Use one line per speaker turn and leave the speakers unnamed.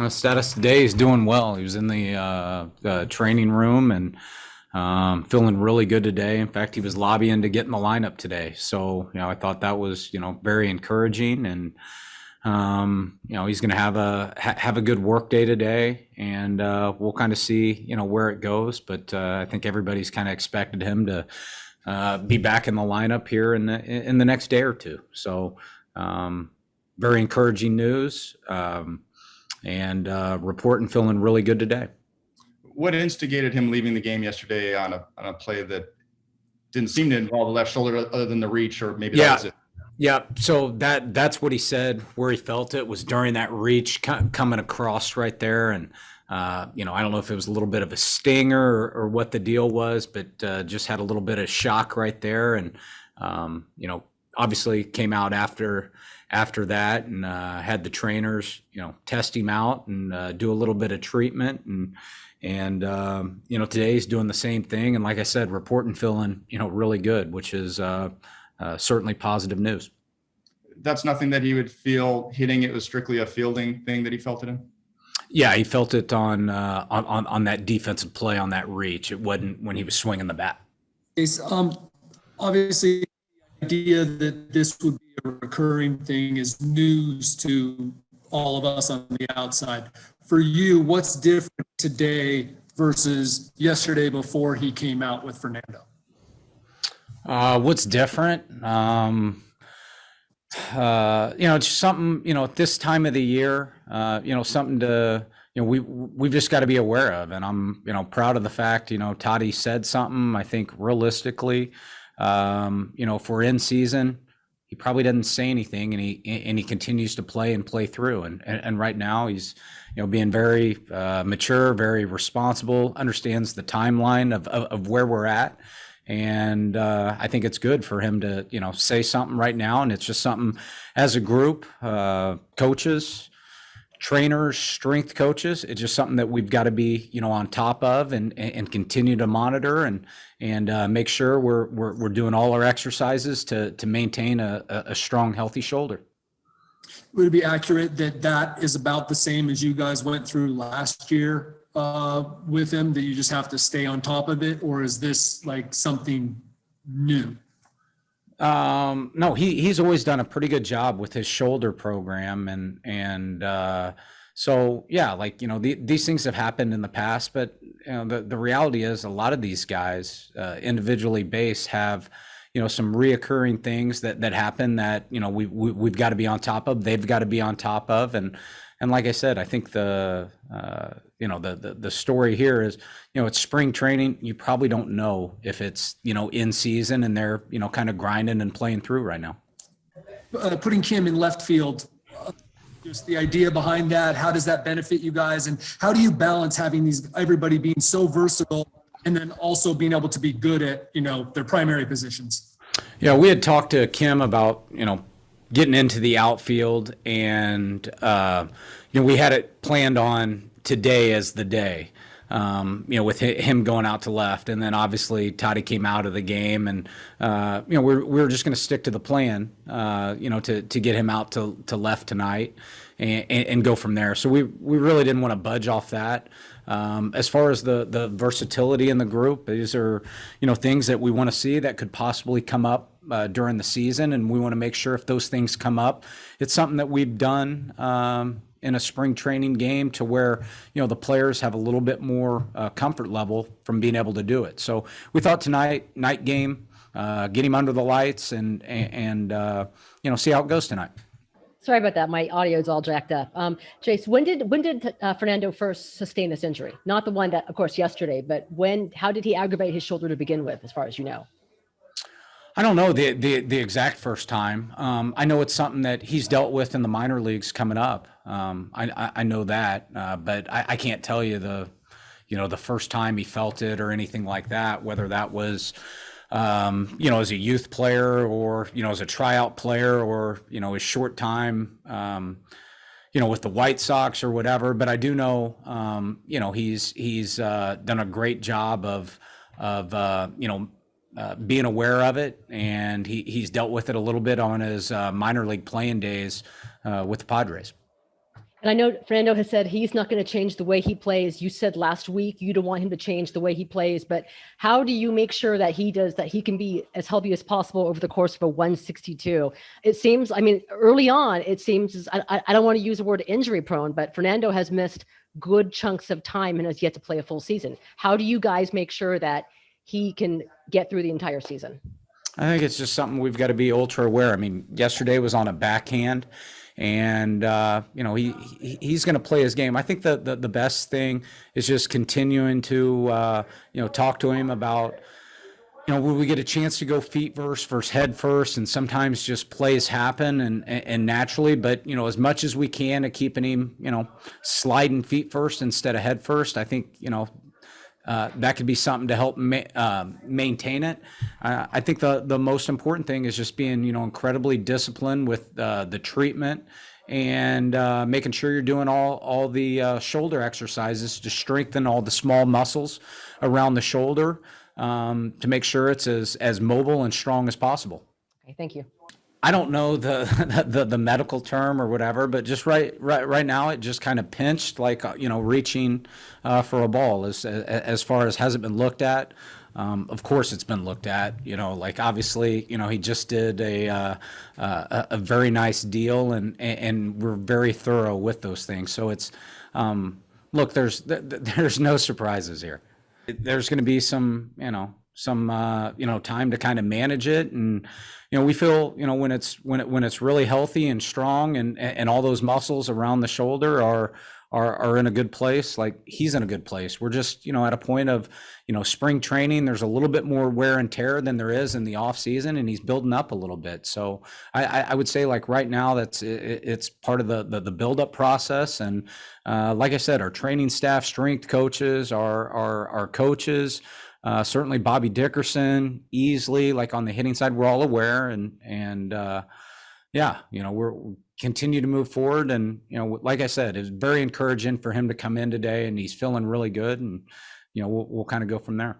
Status today is doing well. He was in the training room and feeling really good today. In fact, he was lobbying to get in the lineup today. So, I thought that was, very encouraging. And he's going to have a good work day today, and we'll kind of see, where it goes. But I think everybody's kind of expected him to be back in the lineup here in the next day or two. So, very encouraging news. And reporting feeling really good today.
What instigated him leaving the game yesterday on a play that didn't seem to involve the left shoulder other than the reach, or maybe that was it?
Yeah, so that's what he said. Where he felt it was during that reach coming across right there, and I don't know if it was a little bit of a stinger or what the deal was, but just had a little bit of shock right there, and obviously came out after that and had the trainers test him out and do a little bit of treatment, and today's doing the same thing, and like I said, reporting feeling really good, which is certainly positive news.
That's nothing that he would feel hitting. It was strictly a fielding thing that he felt it in.
Yeah, he felt it on that defensive play on that reach. It wasn't when he was swinging the bat.
Obviously, the idea that this would be a recurring thing is news to all of us on the outside. For you, what's different today versus yesterday before he came out with Fernando?
What's different? It's something, at this time of the year, something to, we've just got to be aware of. And I'm, proud of the fact, Toddy said something. I think realistically, if we're in season, he probably doesn't say anything, and he continues to play and play through. And right now he's, being very mature, very responsible, understands the timeline of where we're at. And I think it's good for him to, say something right now. And it's just something as a group, coaches, trainers, strength coaches, it's just something that we've got to be, on top of and continue to monitor and make sure we're doing all our exercises to maintain a strong, healthy shoulder.
Would it be accurate that is about the same as you guys went through last year with him, that you just have to stay on top of it, or is this like something new?
No, he's always done a pretty good job with his shoulder program, and so yeah, like these things have happened in the past, but the reality is a lot of these guys, individually based, have some reoccurring things that happen that we've got to be on top of. They've got to be on top of, and like I said, I think the story here is, it's spring training. You probably don't know if it's, in season, and they're, kind of grinding and playing through right now.
Putting Kim in left field, just the idea behind that, how does that benefit you guys? And how do you balance having everybody being so versatile and then also being able to be good at, their primary positions?
Yeah, we had talked to Kim about, getting into the outfield, and we had it planned on today as the day, with him going out to left, and then obviously Toddy came out of the game, and we were just going to stick to the plan, to get him out to left tonight, and go from there. So we really didn't want to budge off that. As far as the versatility in the group, these are things that we want to see that could possibly come up during the season, and we want to make sure if those things come up, it's something that we've done in a spring training game to where the players have a little bit more comfort level from being able to do it. So we thought night game, get him under the lights and see how it goes tonight.
Sorry about that. My audio's all jacked up. Jayce, when did Fernando first sustain this injury? Not the one that, of course, yesterday, but how did he aggravate his shoulder to begin with, as far as you know?
I don't know the exact first time. I know it's something that he's dealt with in the minor leagues coming up. I know that, but I can't tell you the first time he felt it or anything like that, whether that was, as a youth player or, as a tryout player or, his short time, with the White Sox or whatever. But I do know, he's done a great job of being aware of it, and he's dealt with it a little bit on his minor league playing days with the Padres.
And I know Fernando has said he's not going to change the way he plays. You said last week you don't want him to change the way he plays, but how do you make sure that he can be as healthy as possible over the course of a 162? It seems, I mean, early on, it seems, I don't want to use the word injury prone, but Fernando has missed good chunks of time and has yet to play a full season. How do you guys make sure that he can get through the entire season?
I think it's just something we've got to be ultra aware. I mean, yesterday was on a backhand, and he's going to play his game. I think the best thing is just continuing to talk to him about when we get a chance to go feet first versus head first, and sometimes just plays happen and naturally. But as much as we can at keeping him sliding feet first instead of head first, I think that could be something to help maintain it. I think the most important thing is just being, incredibly disciplined with the treatment and making sure you're doing all the shoulder exercises to strengthen all the small muscles around the shoulder to make sure it's as mobile and strong as possible.
Okay, thank you.
I don't know the medical term or whatever, but just right now it just kind of pinched, like reaching for a ball. As far as has it been looked at? Of course it's been looked at. Like obviously he just did a very nice deal, and we're very thorough with those things. So it's look, there's no surprises here. There's going to be some time to kind of manage it, and we feel when it's really healthy and strong, and all those muscles around the shoulder are in a good place. Like he's in a good place. We're just at a point of spring training. There's a little bit more wear and tear than there is in the off season, and he's building up a little bit. So I would say, like right now, it's part of the build up process. And like I said, our training staff, strength coaches, our coaches. Certainly Bobby Dickerson, Easley, like on the hitting side, we're all aware, and we're continue to move forward. And, like I said, it's very encouraging for him to come in today, and he's feeling really good, and, we'll kind of go from there.